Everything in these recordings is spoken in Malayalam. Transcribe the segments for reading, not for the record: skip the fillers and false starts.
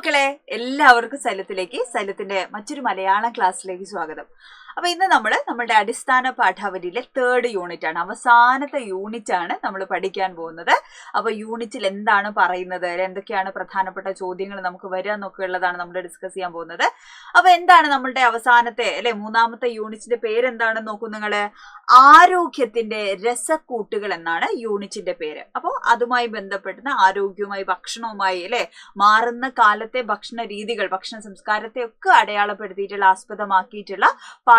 മക്കളെ, എല്ലാവർക്കും സൈലത്തിന്റെ മറ്റൊരു മലയാളം ക്ലാസ്സിലേക്ക് സ്വാഗതം. അപ്പൊ ഇന്ന് നമ്മുടെ അടിസ്ഥാന പാഠാവലിയിലെ 3rd യൂണിറ്റ് ആണ്, അവസാനത്തെ യൂണിറ്റ് ആണ് നമ്മൾ പഠിക്കാൻ പോകുന്നത്. അപ്പൊ യൂണിറ്റിൽ എന്താണ് പറയുന്നത്, എന്തൊക്കെയാണ് പ്രധാനപ്പെട്ട ചോദ്യങ്ങൾ നമുക്ക് വരിക എന്നൊക്കെ ഉള്ളതാണ് നമ്മൾ ഡിസ്കസ് ചെയ്യാൻ പോകുന്നത്. അപ്പൊ എന്താണ് നമ്മളുടെ അവസാനത്തെ 3ാമത്തെ യൂണിറ്റിന്റെ പേരെന്താണെന്ന് നോക്കൂ നിങ്ങള്. ആരോഗ്യത്തിന്റെ രസക്കൂട്ടുകൾ എന്നാണ് യൂണിറ്റിന്റെ പേര്. അപ്പോൾ അതുമായി ബന്ധപ്പെടുന്ന ആരോഗ്യവുമായി ഭക്ഷണവുമായി മാറുന്ന കാലത്തെ ഭക്ഷണ രീതികൾ, ഭക്ഷണ സംസ്കാരത്തെ ഒക്കെ അടയാളപ്പെടുത്തിയിട്ടുള്ള ആസ്പദമാക്കിയിട്ടുള്ള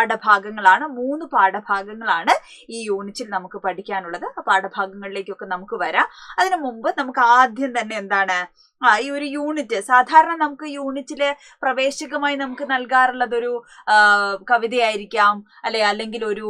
പാഠഭാഗങ്ങളാണ്. 3 പാഠഭാഗങ്ങളാണ് ഈ യൂണിറ്റിൽ നമുക്ക് പഠിക്കാനുള്ളത്. ആ പാഠഭാഗങ്ങളിലേക്കൊക്കെ നമുക്ക് വരാം. അതിനു മുമ്പ് നമുക്ക് ആദ്യം തന്നെ എന്താണ് ഈ ഒരു യൂണിറ്റ്, സാധാരണ നമുക്ക് യൂണിറ്റില് പ്രവേശകമായി നമുക്ക് നൽകാറുള്ളത് ഒരു കവിതയായിരിക്കാം, അല്ലെങ്കിൽ ഒരു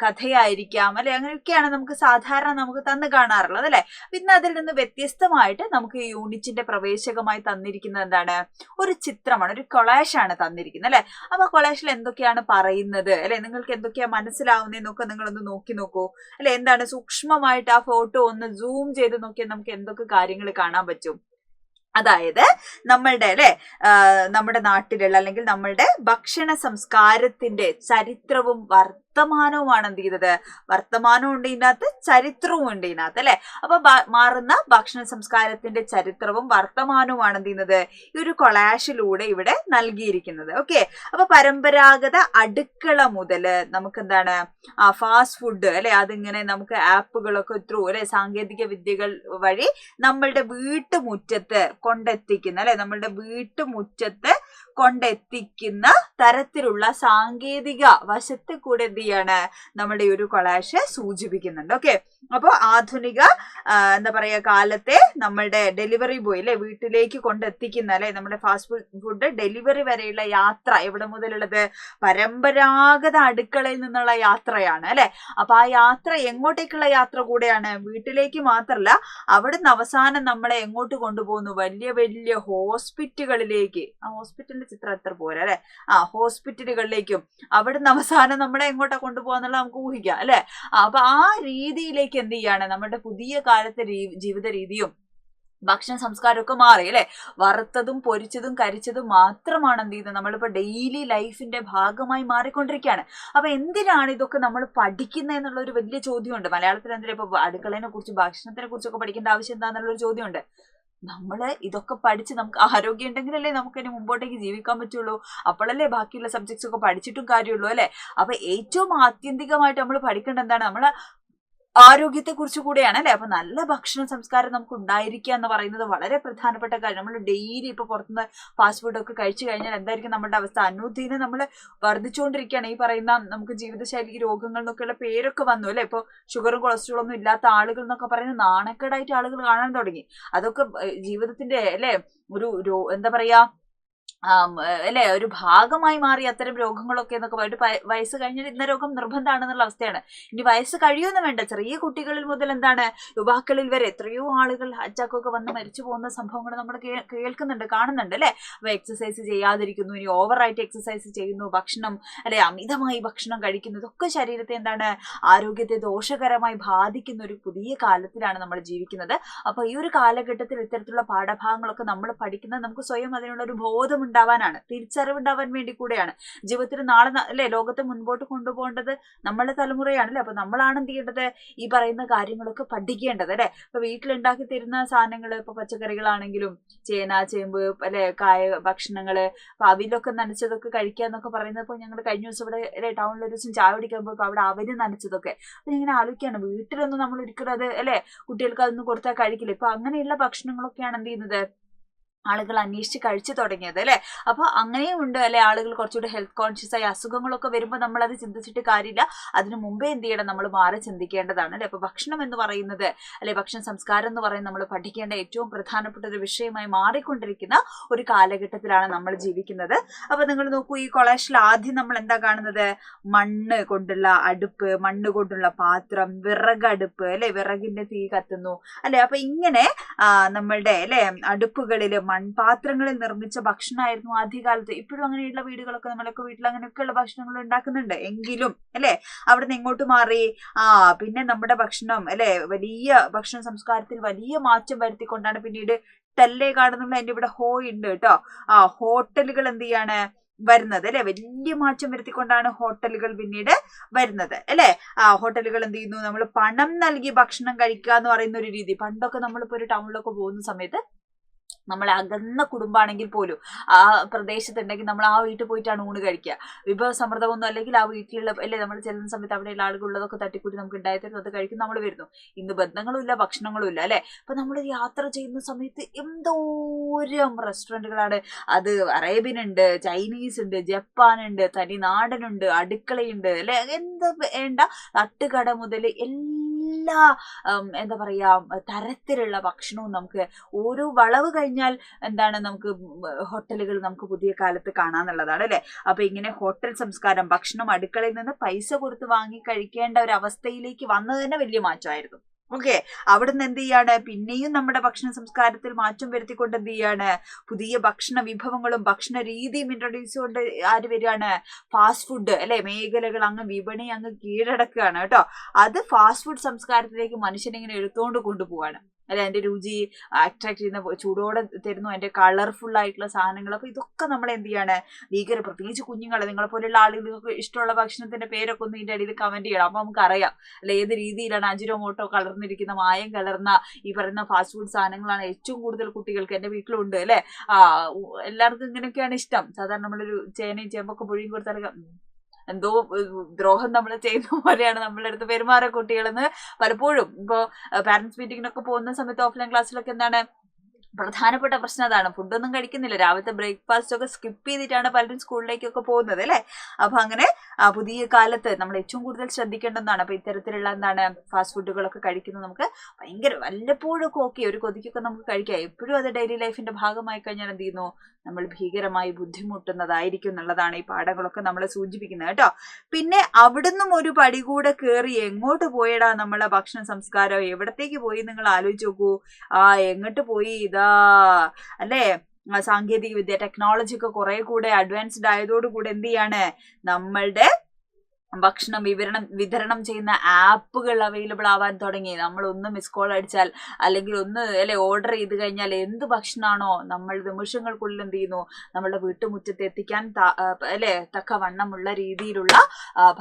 കഥയായിരിക്കാം, അങ്ങനെയൊക്കെയാണ് നമുക്ക് സാധാരണ നമുക്ക് തന്നു കാണാറുള്ളത് അല്ലെ. പിന്നെ അതിൽ നിന്ന് വ്യത്യസ്തമായിട്ട് നമുക്ക് ഈ യൂണിറ്റിന്റെ പ്രവേശകമായി തന്നിരിക്കുന്നത് എന്താണ്, ഒരു ചിത്രമാണ്, ഒരു കൊളാഷാണ് തന്നിരിക്കുന്നത് അല്ലെ. അപ്പൊ കൊളാഷിൽ എന്തൊക്കെയാണ് പറയുന്നത് നിങ്ങൾക്ക് എന്തൊക്കെയാ മനസ്സിലാവുന്നതെന്നൊക്കെ നിങ്ങളൊന്ന് നോക്കി നോക്കൂ എന്താണ് സൂക്ഷ്മമായിട്ട് ആ ഫോട്ടോ ഒന്ന് സൂം ചെയ്ത് നോക്കിയാൽ നമുക്ക് എന്തൊക്കെ കാര്യങ്ങൾ കാണാൻ പറ്റും. അതായത് നമ്മുടെ നാട്ടിലുള്ള അല്ലെങ്കിൽ നമ്മളുടെ ഭക്ഷണ സംസ്കാരത്തിന്റെ ചരിത്രവും വർത്തമാനവുമാണ് എന്ത് ചെയ്തത്, വർത്തമാനവും ഉണ്ട് ഇതിനകത്ത്, ചരിത്രവും ഉണ്ട് ഇതിനകത്ത് അല്ലെ. അപ്പൊ മാറുന്ന ഭക്ഷണ സംസ്കാരത്തിന്റെ ചരിത്രവും വർത്തമാനവുമാണ് എന്ത് ചെയ്യുന്നത്, ഈ ഒരു കൊളാഷിലൂടെ ഇവിടെ നൽകിയിരിക്കുന്നത്. ഓക്കെ, അപ്പൊ പരമ്പരാഗത അടുക്കള മുതല് നമുക്ക് എന്താണ് ഫാസ്റ്റ് ഫുഡ് അതിങ്ങനെ നമുക്ക് ആപ്പുകളൊക്കെ ത്രൂ സാങ്കേതിക വിദ്യകൾ വഴി നമ്മളുടെ വീട്ടുമുറ്റത്ത് കൊണ്ടെത്തിക്കുന്ന നമ്മളുടെ വീട്ടുമുറ്റത്ത് കൊണ്ടെത്തിക്കുന്ന തരത്തിലുള്ള സാങ്കേതിക വശത്തെ കൂടെ എന്ത് ചെയ്യാണ് നമ്മുടെ ഈ ഒരു കൊളാഷ് സൂചിപ്പിക്കുന്നുണ്ട്. ഓക്കെ, അപ്പൊ ആധുനിക എന്താ പറയാ കാലത്തെ നമ്മളുടെ ഡെലിവറി ബോയ് വീട്ടിലേക്ക് കൊണ്ടെത്തിക്കുന്ന നമ്മുടെ ഫാസ്റ്റ് ഫുഡ് ഡെലിവറി വരെയുള്ള യാത്ര എവിടെ മുതലുള്ളത്, പരമ്പരാഗത അടുക്കളയിൽ നിന്നുള്ള യാത്രയാണ് അല്ലെ. അപ്പൊ ആ യാത്ര എങ്ങോട്ടേക്കുള്ള യാത്ര കൂടെയാണ്, വീട്ടിലേക്ക് മാത്രല്ല, അവിടുന്ന് അവസാനം നമ്മളെ എങ്ങോട്ട് കൊണ്ടുപോകുന്നു, വലിയ വലിയ ഹോസ്പിറ്റലുകളിലേക്ക്. ആ ഹോസ്പിറ്റലിന്റെ ചിത്രം എത്ര പോരാ അല്ലെ, ഹോസ്പിറ്റലുകളിലേക്കും അവിടുന്ന് അവസാനം നമ്മളെ എങ്ങോട്ടാ കൊണ്ടുപോകാന്നുള്ള നമുക്ക് ഊഹിക്കാം അല്ലെ. അപ്പൊ ആ രീതിയിലേക്ക് എന്ത് ചെയ്യാണ് നമ്മുടെ പുതിയ കാലത്തെ ജീവിത രീതിയും ഭക്ഷണ സംസ്കാരമൊക്കെ മാറി വറുത്തതും പൊരിച്ചതും കരിച്ചതും മാത്രമാണ് എന്ത് ചെയ്യുന്നത് നമ്മളിപ്പോ ഡെയിലി ലൈഫിന്റെ ഭാഗമായി മാറിക്കൊണ്ടിരിക്കുകയാണ്. അപ്പൊ എന്തിനാണ് ഇതൊക്കെ നമ്മൾ പഠിക്കുന്നത് എന്നുള്ള ഒരു വലിയ ചോദ്യമുണ്ട്. മലയാളത്തിൽ എന്തിനാ ഇപ്പൊ അടുക്കളയെ കുറിച്ച് ഭക്ഷണത്തിനെ കുറിച്ചൊക്കെ പഠിക്കേണ്ട ആവശ്യം എന്താണെന്നുള്ളൊരു ചോദ്യമുണ്ട്. നമ്മള് ഇതൊക്കെ പഠിച്ച് നമുക്ക് ആരോഗ്യം ഉണ്ടെങ്കിലല്ലേ നമുക്ക് ഇനി മുമ്പോട്ടേക്ക് ജീവിക്കാൻ പറ്റുള്ളൂ. അപ്പോഴല്ലേ ബാക്കിയുള്ള സബ്ജക്ട്സ് ഒക്കെ പഠിച്ചിട്ടും കാര്യമുള്ളൂ അല്ലെ. അപ്പൊ ഏറ്റവും ആത്യന്തികമായിട്ട് നമ്മൾ പഠിക്കേണ്ട എന്താണ്, നമ്മള് ആരോഗ്യത്തെ കുറിച്ച് കൂടെയാണ് അല്ലെ. അപ്പൊ നല്ല ഭക്ഷണ സംസ്കാരം നമുക്ക് ഉണ്ടായിരിക്കുക എന്ന് പറയുന്നത് വളരെ പ്രധാനപ്പെട്ട കാര്യം. നമ്മൾ ഡെയിലി ഇപ്പൊ പുറത്തുനിന്ന് ഫാസ്റ്റ് ഫുഡ് ഒക്കെ കഴിച്ചു കഴിഞ്ഞാൽ എന്തായിരിക്കും നമ്മുടെ അവസ്ഥ, അനുദിനം നമ്മൾ വർദ്ധിച്ചുകൊണ്ടിരിക്കുകയാണ്. ഈ പറയുന്ന നമുക്ക് ജീവിതശൈലി രോഗങ്ങൾ എന്നൊക്കെയുള്ള പേരൊക്കെ വന്നു അല്ലെ. ഇപ്പൊ ഷുഗറും കൊളസ്ട്രോളും ഒന്നും ഇല്ലാത്ത ആളുകൾ എന്നൊക്കെ പറയുന്നത് നാണക്കേടായിട്ട് ആളുകൾ കാണാൻ തുടങ്ങി. അതൊക്കെ ജീവിതത്തിന്റെ ഒരു എന്താ പറയാ ഒരു ഭാഗമായി മാറി അത്തരം രോഗങ്ങളൊക്കെ എന്നൊക്കെ പറഞ്ഞിട്ട് വയസ്സ് കഴിഞ്ഞാൽ ഇന്ന രോഗം നിർബന്ധമാണെന്നുള്ള അവസ്ഥയാണ്. ഇനി വയസ്സ് കഴിയൊന്നും വേണ്ട, ചെറിയ കുട്ടികളിൽ മുതൽ എന്താണ് യുവാക്കളിൽ വരെ എത്രയോ ആളുകൾ അറ്റാക്കൊക്കെ വന്ന് മരിച്ചു പോകുന്ന സംഭവങ്ങൾ നമ്മൾ കേൾക്കുന്നുണ്ട്, കാണുന്നുണ്ട് അല്ലെ. അപ്പൊ എക്സസൈസ് ചെയ്യാതിരിക്കുന്നു, ഇനി ഓവറായിട്ട് എക്സസൈസ് ചെയ്യുന്നു, ഭക്ഷണം അമിതമായി ഭക്ഷണം കഴിക്കുന്നു, ഇതൊക്കെ ശരീരത്തെ എന്താണ് ആരോഗ്യത്തെ ദോഷകരമായി ബാധിക്കുന്ന ഒരു പുതിയ കാലത്തിലാണ് നമ്മൾ ജീവിക്കുന്നത്. അപ്പൊ ഈ ഒരു കാലഘട്ടത്തിൽ ഇത്തരത്തിലുള്ള പാഠഭാഗങ്ങളൊക്കെ നമ്മൾ പഠിക്കുന്നത് നമുക്ക് സ്വയം അതിനുള്ള ഒരു ബോധം ഉണ്ടാവാനാണ്, തിരിച്ചറിവുണ്ടാവാൻ വേണ്ടി കൂടെയാണ്. ജീവിതത്തിൽ നാളെ ലോകത്തെ മുൻപോട്ട് കൊണ്ടുപോകേണ്ടത് നമ്മളുടെ തലമുറയാണ് അപ്പൊ നമ്മളാണ് എന്ത് ചെയ്യേണ്ടത്, ഈ പറയുന്ന കാര്യങ്ങളൊക്കെ പഠിക്കേണ്ടത് ഇപ്പൊ വീട്ടിലുണ്ടാക്കി തരുന്ന സാധനങ്ങൾ, ഇപ്പൊ പച്ചക്കറികളാണെങ്കിലും ചേന ചേമ്പ് കായ ഭക്ഷണങ്ങള്, അപ്പൊ അവിലൊക്കെ നനച്ചതൊക്കെ കഴിക്കുക എന്നൊക്കെ പറയുന്നത്. ഇപ്പൊ ഞങ്ങൾ കഴിഞ്ഞ ദിവസം ഇവിടെ ടൗണിൽ ഒരു ദിവസം ചായ കുടിക്കാൻ പോയപ്പോ അവിടെ അവര് നനച്ചതൊക്കെ. അപ്പൊ ഇങ്ങനെ ആലോചിക്കുകയാണ്, വീട്ടിലൊന്നും നമ്മൾ ഒരിക്കലും അത് കുട്ടികൾക്ക് അതൊന്നും കൊടുത്താൽ കഴിക്കില്ല. ഇപ്പൊ അങ്ങനെയുള്ള ഭക്ഷണങ്ങളൊക്കെയാണ് എന്ത് ചെയ്യുന്നത് ആളുകൾ അന്വേഷിച്ച് കഴിച്ചു തുടങ്ങിയത് അപ്പൊ അങ്ങനെയും ഉണ്ട് ആളുകൾ കുറച്ചുകൂടി ഹെൽത്ത് കോൺഷ്യസ് ആയി അസുഖങ്ങളൊക്കെ വരുമ്പോൾ നമ്മൾ അത് ചിന്തിച്ചിട്ട് കാര്യമില്ല. അതിനു മുമ്പേ എന്ത് ചെയ്യണം, നമ്മൾ മാറി ചിന്തിക്കേണ്ടതാണ് അപ്പൊ ഭക്ഷണം എന്ന് പറയുന്നത് ഭക്ഷണ സംസ്കാരം എന്ന് പറയുന്നത് നമ്മൾ പഠിക്കേണ്ട ഏറ്റവും പ്രധാനപ്പെട്ട ഒരു വിഷയമായി മാറിക്കൊണ്ടിരിക്കുന്ന ഒരു കാലഘട്ടത്തിലാണ് നമ്മൾ ജീവിക്കുന്നത്. അപ്പൊ നിങ്ങൾ നോക്കൂ, ഈ കൊളാഷിൽ ആദ്യം നമ്മൾ എന്താ കാണുന്നത്, മണ്ണ് കൊണ്ടുള്ള അടുപ്പ്, മണ്ണ് കൊണ്ടുള്ള പാത്രം, വിറകടുപ്പ് വിറകിന്റെ തീ കത്തുന്നു അപ്പൊ ഇങ്ങനെ നമ്മളുടെ അടുപ്പുകളില് മൺപാത്രങ്ങളിൽ നിർമ്മിച്ച ഭക്ഷണമായിരുന്നു ആദ്യകാലത്ത്. ഇപ്പോഴും അങ്ങനെയുള്ള വീടുകളൊക്കെ നമ്മളൊക്കെ വീട്ടിൽ അങ്ങനെയൊക്കെയുള്ള ഭക്ഷണങ്ങൾ ഉണ്ടാക്കുന്നുണ്ട്. എങ്കിലും അവിടുന്ന് എങ്ങോട്ട് മാറി, പിന്നെ നമ്മുടെ ഭക്ഷണം വലിയ ഭക്ഷണ സംസ്കാരത്തിൽ വലിയ മാറ്റം വരുത്തിക്കൊണ്ടാണ് പിന്നീട് ഹോട്ടലിലെ കാണുന്നുള്ളൂ, അതിന്റെ ഇവിടെ ഹോ ഉണ്ട് കേട്ടോ. ഹോട്ടലുകൾ എന്ത് ചെയ്യാണ് വരുന്നത് അല്ലെ, വലിയ മാറ്റം വരുത്തിക്കൊണ്ടാണ് ഹോട്ടലുകൾ പിന്നീട് വരുന്നത് അല്ലെ. ഹോട്ടലുകൾ എന്ത് ചെയ്യുന്നു, നമ്മൾ പണം നൽകി ഭക്ഷണം കഴിക്കുക എന്ന് പറയുന്ന ഒരു രീതി. പണ്ടൊക്കെ നമ്മളിപ്പോ ഒരു ടൗണിലൊക്കെ പോകുന്ന സമയത്ത് നമ്മൾ അകന്ന കുടുംബാണെങ്കിൽ പോലും ആ പ്രദേശത്തുണ്ടെങ്കിൽ നമ്മൾ ആ വീട്ടിൽ പോയിട്ടാണ് ഊണ് കഴിക്കുക. വിഭവസമൃദ്ധമൊന്നും അല്ലെങ്കിൽ ആ വീട്ടിലുള്ള അല്ലെ, നമ്മൾ ചെല്ലുന്ന സമയത്ത് അവിടെയുള്ള ആളുകളുള്ളതൊക്കെ തട്ടിക്കൂട്ടി നമുക്ക് ഉണ്ടായിത്തരുന്നത് അത് കഴിക്കും, നമ്മൾ വരുന്നു. ഇന്ന് ബന്ധങ്ങളും ഇല്ല, ഭക്ഷണങ്ങളും ഇല്ല അല്ലെ. അപ്പൊ നമ്മൾ യാത്ര ചെയ്യുന്ന സമയത്ത് എന്തോരം റെസ്റ്റോറൻറ്റുകളാണ്. അത് അറേബ്യൻ ഉണ്ട്, ചൈനീസ് ഉണ്ട്, ജപ്പാൻ ഉണ്ട്, തനി നാടനുണ്ട്, അടുക്കളയുണ്ട് അല്ലെ. എന്താ വേണ്ട, തട്ടുകട മുതൽ എല്ലാ എന്താ പറയാ തരത്തിലുള്ള ഭക്ഷണവും നമുക്ക് ഓരോ വളവ് കഴിഞ്ഞാൽ എന്താണ് നമുക്ക് ഹോട്ടലുകൾ നമുക്ക് പുതിയ കാലത്ത് കാണാന്നുള്ളതാണ് അല്ലെ. അപ്പൊ ഇങ്ങനെ ഹോട്ടൽ സംസ്കാരം, ഭക്ഷണം അടുക്കളയിൽ നിന്ന് പൈസ കൊടുത്ത് വാങ്ങി കഴിക്കേണ്ട ഒരു അവസ്ഥയിലേക്ക് വന്നത് തന്നെ വലിയ മാറ്റമായിരുന്നു. ഓക്കെ, അവിടുന്ന് എന്ത് ചെയ്യാണ്, പിന്നെയും നമ്മുടെ ഭക്ഷണ സംസ്കാരത്തിൽ മാറ്റം വരുത്തിക്കൊണ്ട് എന്ത് ചെയ്യാണ്, പുതിയ ഭക്ഷണ വിഭവങ്ങളും ഭക്ഷണ രീതിയും ഇൻട്രൊഡ്യൂസ് കൊണ്ട് ആര് വരികയാണ്, ഫാസ്റ്റ് ഫുഡ് അല്ലെ മേഖലകൾ അങ്ങ് വിപണി അങ്ങ് കീഴടക്കുകയാണ് കേട്ടോ. അത് ഫാസ്റ്റ് ഫുഡ് സംസ്കാരത്തിലേക്ക് മനുഷ്യനിങ്ങനെ എടുത്തുകൊണ്ട് കൊണ്ടുപോവാണ് അല്ലെ. അതിന്റെ രുചി അട്രാക്ട് ചെയ്യുന്ന, ചൂടോടെ തരുന്നു, അതിന്റെ കളർഫുൾ ആയിട്ടുള്ള സാധനങ്ങൾ. അപ്പൊ ഇതൊക്കെ നമ്മൾ എന്ത് ചെയ്യാണ്, പ്രത്യേകിച്ച് കുഞ്ഞുങ്ങളെ, നിങ്ങളെ പോലെയുള്ള ആളുകൾക്ക് ഇഷ്ടമുള്ള ഭക്ഷണത്തിന്റെ പേരൊക്കെ ഒന്ന് ഇതിന്റെ അടിയിൽ കമന്റ് ചെയ്യണം. അപ്പൊ നമുക്ക് അറിയാം അല്ലെ ഏത് രീതിയിലാണ് അജിനോമോട്ടോ കലർന്നിരിക്കുന്ന, മായം കലർന്ന ഈ പറയുന്ന ഫാസ്റ്റ് ഫുഡ് സാധനങ്ങളാണ് ഏറ്റവും കൂടുതൽ കുട്ടികൾക്ക്. എന്റെ വീട്ടിലുണ്ട് അല്ലെ. എല്ലാവർക്കും ഇങ്ങനെയൊക്കെയാണ് ഇഷ്ടം. സാധാരണ നമ്മളൊരു ചേനയും ചേമ്പൊക്കെ പുഴിയും കൊടുത്താൽ എന്തോ ദ്രോഹം നമ്മൾ ചെയ്യുന്ന പോലെയാണ് നമ്മളുടെ അടുത്ത് പെരുമാറുക കുട്ടികളെന്ന് പലപ്പോഴും. ഇപ്പോൾ പാരന്റ്സ് മീറ്റിങ്ങിനൊക്കെ പോകുന്ന സമയത്ത് ഓഫ്ലൈൻ ക്ലാസ്സിലൊക്കെ എന്താണ് പ്രധാനപ്പെട്ട പ്രശ്നം അതാണ്. ഫുഡൊന്നും കഴിക്കുന്നില്ല, രാവിലത്തെ ബ്രേക്ക്ഫാസ്റ്റ് ഒക്കെ സ്കിപ്പ് ചെയ്തിട്ടാണ് പലരും സ്കൂളിലേക്കൊക്കെ പോകുന്നത് അല്ലെ. അപ്പൊ അങ്ങനെ പുതിയ കാലത്ത് നമ്മൾ ഏറ്റവും കൂടുതൽ ശ്രദ്ധിക്കേണ്ടതാണ്. അപ്പൊ ഇത്തരത്തിലുള്ള എന്താണ് ഫാസ്റ്റ് ഫുഡുകളൊക്കെ കഴിക്കുന്നത് നമുക്ക് ഭയങ്കര വല്ലപ്പോഴൊക്കെ ഓക്കെ, ഒരു കൊതിക്കൊക്കെ നമുക്ക് കഴിക്കാം. എപ്പോഴും അത് ഡെയിലി ലൈഫിന്റെ ഭാഗമായി കഴിഞ്ഞാൽ എന്ത് ചെയ്യുന്നു, നമ്മൾ ഭീകരമായി ബുദ്ധിമുട്ടുന്നതായിരിക്കും എന്നുള്ളതാണ് ഈ പാഠങ്ങളൊക്കെ നമ്മളെ സൂചിപ്പിക്കുന്നത് കേട്ടോ. പിന്നെ അവിടുന്നും ഒരു പടി കൂടെ കയറി എങ്ങോട്ട് പോയടാ നമ്മളെ ഭക്ഷണ സംസ്കാരം, എവിടത്തേക്ക് പോയി നിങ്ങൾ ആലോചിച്ച് നോക്കൂ. എങ്ങോട്ട് പോയി, ഇതാ അല്ലേ, സാങ്കേതിക വിദ്യ ടെക്നോളജി ഒക്കെ കുറെ കൂടെ അഡ്വാൻസ്ഡ് ആയതോടുകൂടെ എന്ത് ചെയ്യാണ്, നമ്മളുടെ ഭക്ഷണം വിതരണം ചെയ്യുന്ന ആപ്പുകൾ അവൈലബിൾ ആവാൻ തുടങ്ങി. നമ്മൾ ഒന്ന് മിസ് കോൾ അടിച്ചാൽ അല്ലെങ്കിൽ ഒന്ന് അല്ലെ ഓർഡർ ചെയ്ത് കഴിഞ്ഞാൽ എന്ത് ഭക്ഷണമാണോ നമ്മൾ നിമിഷങ്ങൾക്കുള്ളിൽ എന്ത് ചെയ്യുന്നു നമ്മളുടെ വീട്ടുമുറ്റത്ത് എത്തിക്കാൻ അല്ലെ തക്കവണ്ണമുള്ള രീതിയിലുള്ള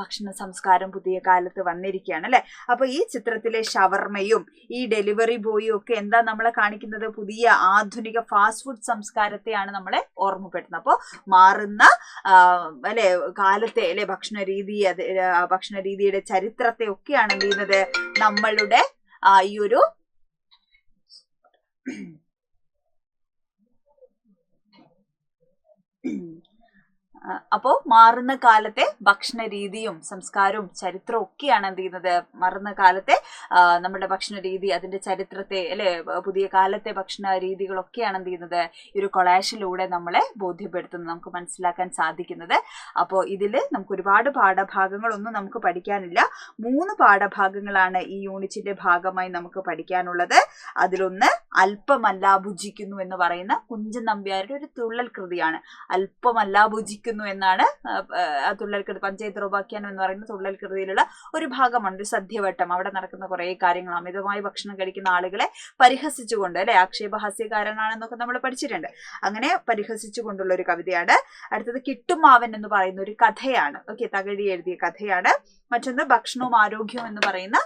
ഭക്ഷണ സംസ്കാരം പുതിയ കാലത്ത് വന്നിരിക്കുകയാണ് അല്ലെ. അപ്പൊ ഈ ചിത്രത്തിലെ ഷവർമയും ഈ ഡെലിവറി ബോയും ഒക്കെ എന്താ നമ്മളെ കാണിക്കുന്നത്, പുതിയ ആധുനിക ഫാസ്റ്റ് ഫുഡ് സംസ്കാരത്തെയാണ് നമ്മളെ ഓർമ്മപ്പെടുത്തുന്നത്. അപ്പോൾ മാറുന്ന അല്ലെ കാലത്തെ അല്ലെ ഭക്ഷണ രീതിയുടെ ചരിത്രത്തെ ഒക്കെയാണ് എന്ത് ചെയ്യുന്നത് നമ്മളുടെ ഈ ഒരു അപ്പോ മാറുന്ന കാലത്തെ ഭക്ഷണ രീതിയും സംസ്കാരവും ചരിത്രവും ഒക്കെയാണ് എന്ത് ചെയ്യുന്നത്, മാറുന്ന കാലത്തെ നമ്മുടെ ഭക്ഷണ രീതി അതിന്റെ ചരിത്രത്തെ അല്ലെ പുതിയ കാലത്തെ ഭക്ഷണ രീതികളൊക്കെയാണ് എന്ത് ചെയ്യുന്നത് ഈ ഒരു കൊളാഷിലൂടെ നമ്മളെ ബോധ്യപ്പെടുത്തുന്നത്, നമുക്ക് മനസ്സിലാക്കാൻ സാധിക്കുന്നത്. അപ്പോൾ ഇതില് നമുക്ക് ഒരുപാട് പാഠഭാഗങ്ങളൊന്നും നമുക്ക് പഠിക്കാനില്ല. 3 പാഠഭാഗങ്ങളാണ് ഈ യൂണിറ്റിന്റെ ഭാഗമായി നമുക്ക് പഠിക്കാനുള്ളത്. അതിലൊന്ന് അല്പമല്ല ഭുജിക്കുന്നു എന്ന് പറയുന്ന കുഞ്ചൻ നമ്പ്യാരുടെ ഒരു തുള്ളൽ കൃതിയാണ്. അല്പമല്ല ഭുജിക്കുന്നു എന്നാണ് ആ തുള്ളൽ കൃതി, പഞ്ചായത്ത് റോബാക്യാനം എന്ന് പറയുന്ന തുള്ളൽ കൃതിയിലുള്ള ഒരു ഭാഗമാണ്. ഒരു സദ്യവട്ടം, അവിടെ നടക്കുന്ന കുറെ കാര്യങ്ങൾ, അമിതമായി ഭക്ഷണം കഴിക്കുന്ന ആളുകളെ പരിഹസിച്ചുകൊണ്ട് അല്ലെ, ആക്ഷേപഹാസ്യകാരനാണെന്നൊക്കെ നമ്മൾ പഠിച്ചിട്ടുണ്ട്. അങ്ങനെ പരിഹസിച്ചുകൊണ്ടുള്ള ഒരു കവിതയാണ്. അടുത്തത് കിട്ടുമാവൻ എന്ന് പറയുന്ന ഒരു കഥയാണ്. ഓക്കെ, തകഴി എഴുതിയ കഥയാണ്. മറ്റൊന്ന് ഭക്ഷണവും ആരോഗ്യവും എന്ന് പറയുന്ന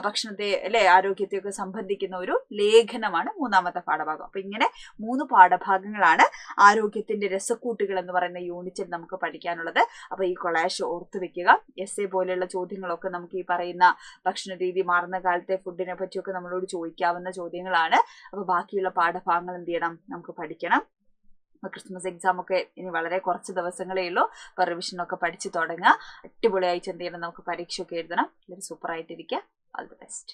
ഭക്ഷണത്തെ അല്ലെ ആരോഗ്യത്തെയൊക്കെ സംബന്ധിക്കുന്ന ഒരു ലേഖനമാണ് 3ാമത്തെ പാഠഭാഗം. അപ്പൊ ഇങ്ങനെ 3 പാഠഭാഗങ്ങളാണ് ആരോഗ്യത്തിന്റെ രസക്കൂട്ടുകൾ എന്ന് പറയുന്ന യൂണിറ്റിൽ നമുക്ക് പഠിക്കാനുള്ളത്. അപ്പൊ ഈ കൊളാഷ് ഓർത്തു വെക്കുക. എസ്എ പോലെയുള്ള ചോദ്യങ്ങളൊക്കെ നമുക്ക് ഈ പറയുന്ന ഭക്ഷണ രീതി, മാറുന്ന കാലത്തെ ഫുഡിനെ പറ്റിയൊക്കെ നമ്മളോട് ചോദിക്കാവുന്ന ചോദ്യങ്ങളാണ്. അപ്പൊ ബാക്കിയുള്ള പാഠഭാഗങ്ങൾ എന്ത് ചെയ്യണം, നമുക്ക് പഠിക്കണം. ക്രിസ്മസ് എക്സാം ഒക്കെ ഇനി വളരെ കുറച്ച് ദിവസങ്ങളേ ഉള്ളൂ. അപ്പോൾ റിവിഷനൊക്കെ പഠിച്ചു തുടങ്ങുക. അടിപൊളിയായിട്ട് എന്ത് ചെയ്യണം, നമുക്ക് പരീക്ഷയൊക്കെ എഴുതണം. സൂപ്പറായിട്ടിരിക്കുക. All the best.